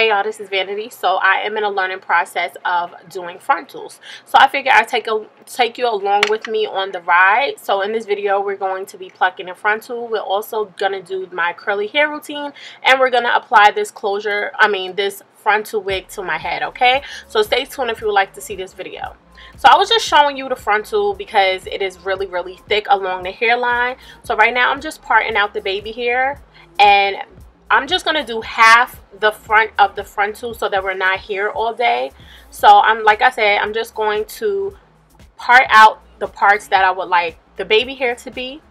Hey y'all, this is Vanity. So I am in a learning process of doing frontals. So I figured I'd take you along with me on the ride. So in this video, we're going to be plucking a frontal. We're also going to do my curly hair routine, and we're going to apply this this frontal wig to my head, okay? So stay tuned if you would like to see this video. So I was just showing you the frontal because it is really, really thick along the hairline. So right now I'm just parting out the baby hair, and I'm just going to do half the front of the frontal so that we're not here all day. So like I said, I'm just going to part out the parts that I would like the baby hair to be.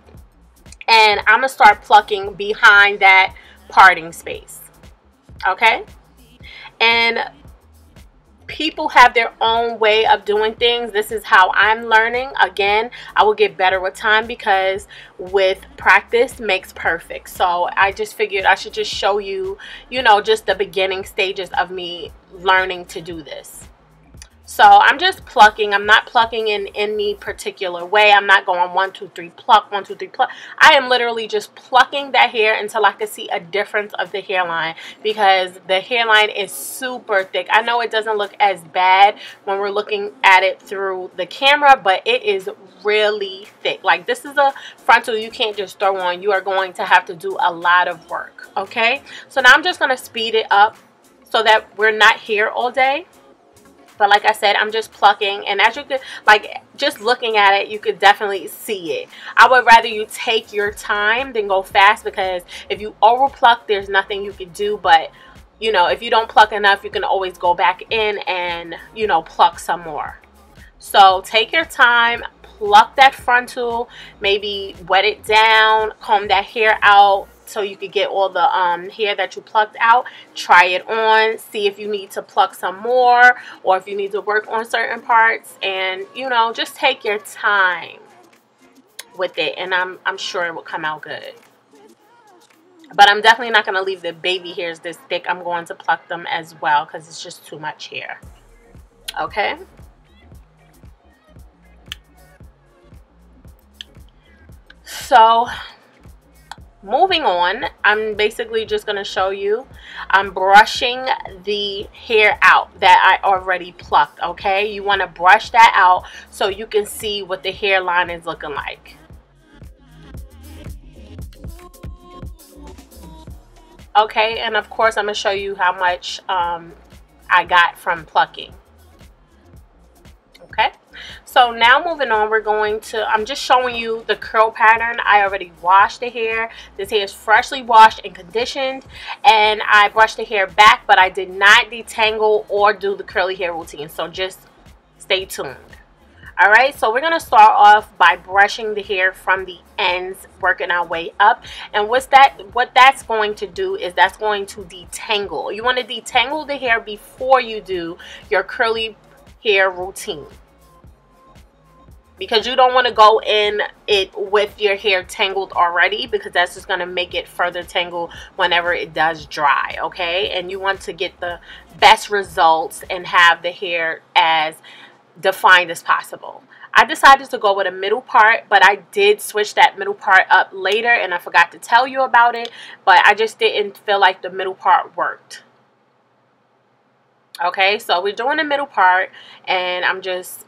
And I'm going to start plucking behind that parting space. Okay? And people have their own way of doing things. This is how I'm learning. Again, I will get better with time because with practice makes perfect. So I just figured I should just show you, just the beginning stages of me learning to do this. So I'm just plucking. I'm not plucking in any particular way. I'm not going 1 2 3 pluck, 1 2 3 pluck. I am literally just plucking that hair until I can see a difference of the hairline, because the hairline is super thick. I know it doesn't look as bad when we're looking at it through the camera, but it is really thick. Like, this is a frontal you can't just throw on. You are going to have to do a lot of work, okay? So now I'm just going to speed it up so that we're not here all day. But like I said, I'm just plucking, and as you could, just looking at it, you could definitely see it. I would rather you take your time than go fast, because if you over pluck, there's nothing you can do. But, if you don't pluck enough, you can always go back in and, pluck some more. So take your time, pluck that frontal, maybe wet it down, comb that hair out, so you could get all the hair that you plucked out. Try it on, see if you need to pluck some more, or if you need to work on certain parts, and just take your time with it, and I'm sure it will come out good. But I'm definitely not going to leave the baby hairs this thick. I'm going to pluck them as well because it's just too much hair. Okay? So moving on, I'm basically just going to show you, I'm brushing the hair out that I already plucked, okay? You want to brush that out so you can see what the hairline is looking like. Okay, and of course I'm going to show you how much I got from plucking. Okay, so now moving on, I'm just showing you the curl pattern. I already washed the hair. This hair is freshly washed and conditioned, and I brushed the hair back, but I did not detangle or do the curly hair routine, so just stay tuned. All right, so we're going to start off by brushing the hair from the ends, working our way up. And what that's going to do is that's going to detangle. You want to detangle the hair before you do your curly hair routine, because you don't want to go in it with your hair tangled already, because that's just going to make it further tangle whenever it does dry, okay? And you want to get the best results and have the hair as defined as possible. I decided to go with a middle part, but I did switch that middle part up later, and I forgot to tell you about it, but I just didn't feel like the middle part worked. Okay, so we're doing the middle part, and I'm just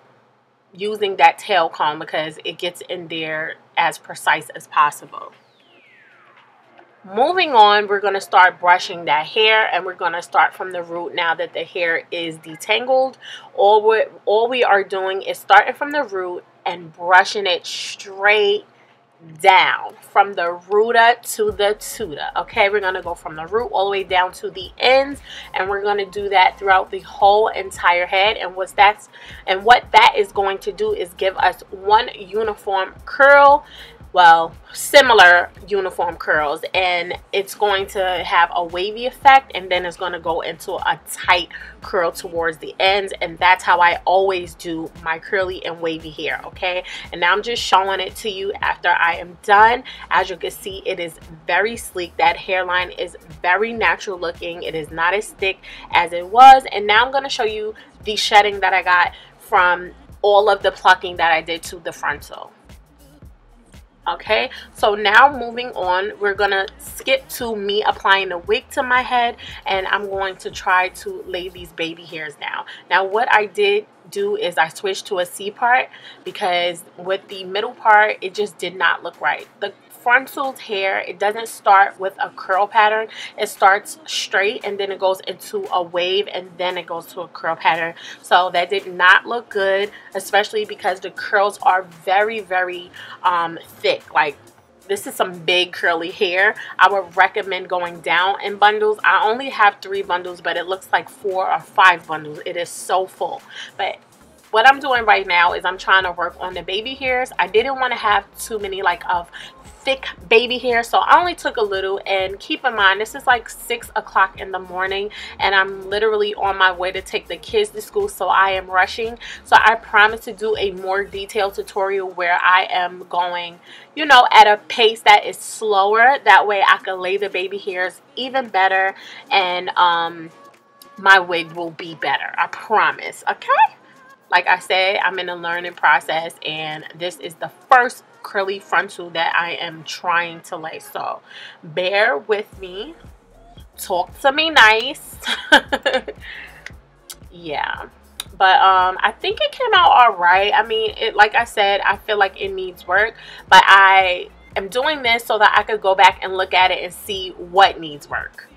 using that tail comb because it gets in there as precise as possible. Moving on, we're going to start brushing that hair, and we're going to start from the root now that the hair is detangled. All we are doing is starting from the root and brushing it straight down from the rooter to the tutor. Okay, we're going to go from the root all the way down to the ends, and we're going to do that throughout the whole entire head. And what that is going to do is give us one uniform curl, well, similar uniform curls, and it's going to have a wavy effect, and then it's going to go into a tight curl towards the ends. And that's how I always do my curly and wavy hair. Okay, and now I'm just showing it to you after I am done. As you can see, it is very sleek. That hairline is very natural looking. It is not as thick as it was. And now I'm going to show you the shedding that I got from all of the plucking that I did to the frontal. Okay, so now moving on, we're gonna skip to me applying the wig to my head, and I'm going to try to lay these baby hairs down. Now what I did do is I switched to a C part because with the middle part it just did not look right. The frontal hair, it doesn't start with a curl pattern. It starts straight and then it goes into a wave and then it goes to a curl pattern. So that did not look good, especially because the curls are very, very thick. Like, this is some big curly hair. I would recommend going down in bundles. I only have 3 bundles, but it looks like 4 or 5 bundles. It is so full. But what I'm doing right now is I'm trying to work on the baby hairs. I didn't want to have too many like of thick baby hair, so I only took a little. And keep in mind, this is like 6 o'clock in the morning and I'm literally on my way to take the kids to school, so I am rushing. So I promise to do a more detailed tutorial where I am going, you know, at a pace that is slower. That way I can lay the baby hairs even better, and my wig will be better, I promise. Okay, like I said, I'm in a learning process and this is the first curly frontal that I am trying to lay, so bear with me. Talk to me nice. Yeah, but I think it came out all right. I mean, it, like I said, I feel like it needs work, but I am doing this so that I could go back and look at it and see what needs work.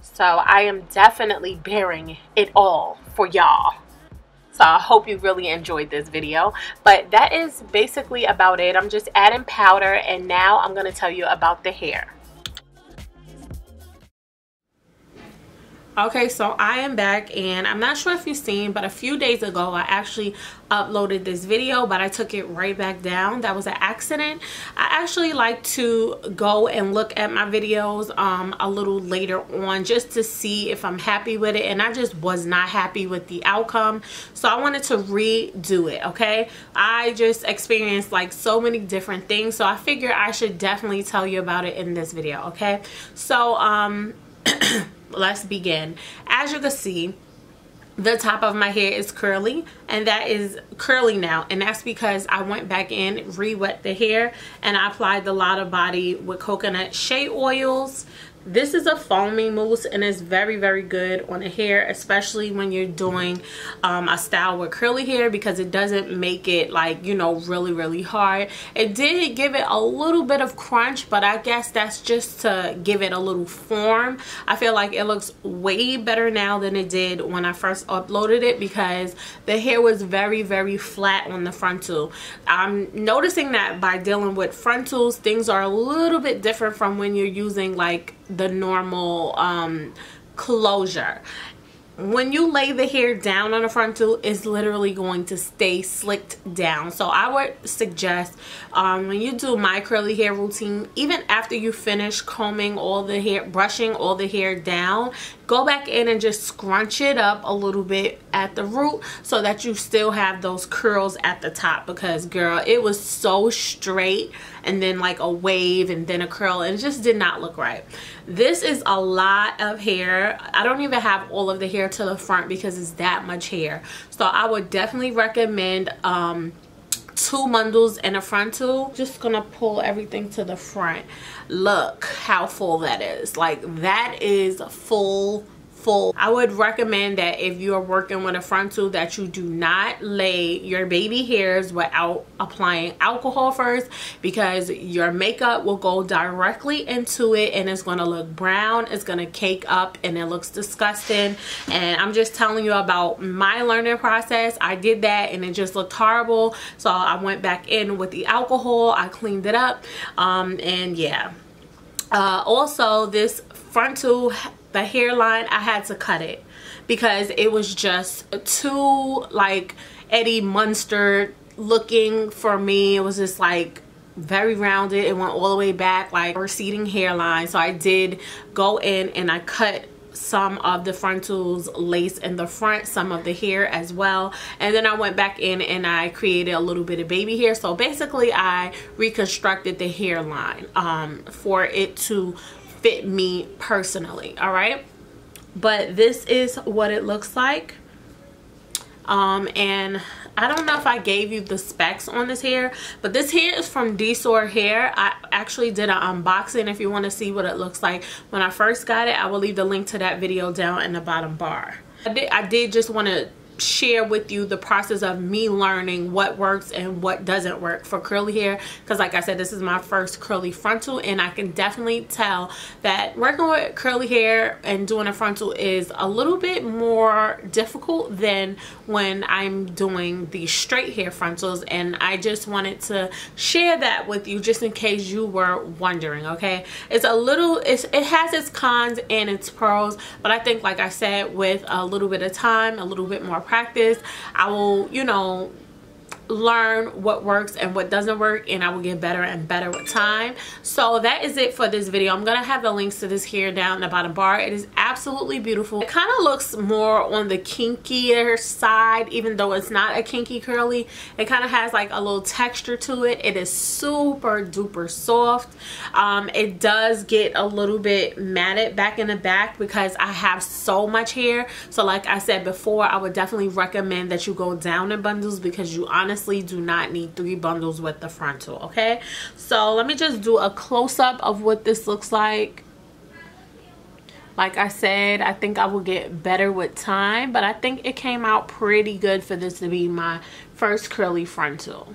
So I am definitely bearing it all for y'all. So I hope you really enjoyed this video. But that is basically about it. I'm just adding powder, and now I'm going to tell you about the hair. Okay, so I am back, and I'm not sure if you've seen, but a few days ago I actually uploaded this video, but I took it right back down. That was an accident. I actually like to go and look at my videos a little later on just to see if I'm happy with it, and I just was not happy with the outcome, so I wanted to redo it. Okay, I just experienced like so many different things, so I figured I should definitely tell you about it in this video. Okay, so let's begin. As you can see, the top of my hair is curly, and that is curly now, and that's because I went back in, re-wet the hair, and I applied the Lotta Body with coconut shea oils. This is a foaming mousse, and it's very, very good on the hair, especially when you're doing a style with curly hair, because it doesn't make it like, you know, really, really hard. It did give it a little bit of crunch, but I guess that's just to give it a little form. I feel like it looks way better now than it did when I first uploaded it, because the hair was very, very flat on the frontal. I'm noticing that by dealing with frontals, things are a little bit different from when you're using like the normal closure. When you lay the hair down on a frontal, it's literally going to stay slicked down. So I would suggest when you do my curly hair routine, even after you finish combing all the hair, brushing all the hair down, go back in and just scrunch it up a little bit at the root so that you still have those curls at the top, because girl, it was so straight and then like a wave and then a curl, and it just did not look right. This is a lot of hair. I don't even have all of the hair to the front because it's that much hair. So I would definitely recommend 2 bundles and a frontal. Just gonna pull everything to the front. Look how full that is. Like, that is full. I would recommend that if you're working with a frontal, that you do not lay your baby hairs without applying alcohol first, because your makeup will go directly into it and it's going to look brown, it's going to cake up, and it looks disgusting. And I'm just telling you about my learning process. I did that and it just looked horrible, so I went back in with the alcohol, I cleaned it up, and yeah. Also, this frontal, the hairline, I had to cut it because it was just too like Eddie Munster looking for me. It was just like very rounded. It went all the way back, like receding hairline. So I did go in and I cut some of the frontals lace in the front, some of the hair as well, and then I went back in and I created a little bit of baby hair. So basically I reconstructed the hairline for it to fit me personally. All right, but this is what it looks like. And I don't know if I gave you the specs on this hair, but this hair is from DSoar Hair. I actually did an unboxing. If you want to see what it looks like when I first got it, I will leave the link to that video down in the bottom bar. I did just want to share with you the process of me learning what works and what doesn't work for curly hair, because like I said, this is my first curly frontal, and I can definitely tell that working with curly hair and doing a frontal is a little bit more difficult than when I'm doing the straight hair frontals, and I just wanted to share that with you just in case you were wondering. Okay, it's a little, it has its cons and its pros, but I think, like I said, with a little bit of time, a little bit more practice, I will, you know, learn what works and what doesn't work, and I will get better and better with time. So that is it for this video. I'm gonna have the links to this hair down in the bottom bar. It is absolutely beautiful. It kind of looks more on the kinkier side, even though it's not a kinky curly. It kind of has like a little texture to it. It is super duper soft. It does get a little bit matted back in the back because I have so much hair. So like I said before, I would definitely recommend that you go down in bundles, because you honestly do not need 3 bundles with the frontal. Okay, so let me just do a close-up of what this looks like. Like I said, I think I will get better with time, but I think it came out pretty good for this to be my first curly frontal.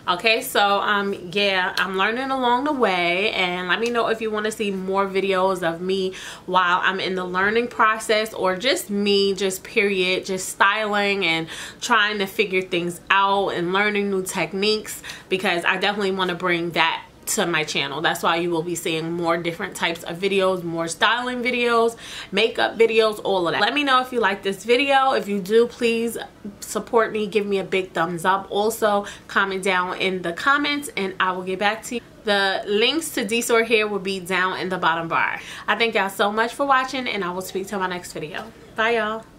Okay, so yeah, I'm learning along the way, and let me know if you want to see more videos of me while I'm in the learning process, or just me, just period, just styling and trying to figure things out and learning new techniques, because I definitely want to bring that to my channel. That's why you will be seeing more different types of videos, more styling videos, makeup videos, all of that. Let me know if you like this video. If you do, please support me, give me a big thumbs up. Also comment down in the comments and I will get back to you. The links to DSoar Hair will be down in the bottom bar. I thank y'all so much for watching, and I will speak to my next video. Bye y'all.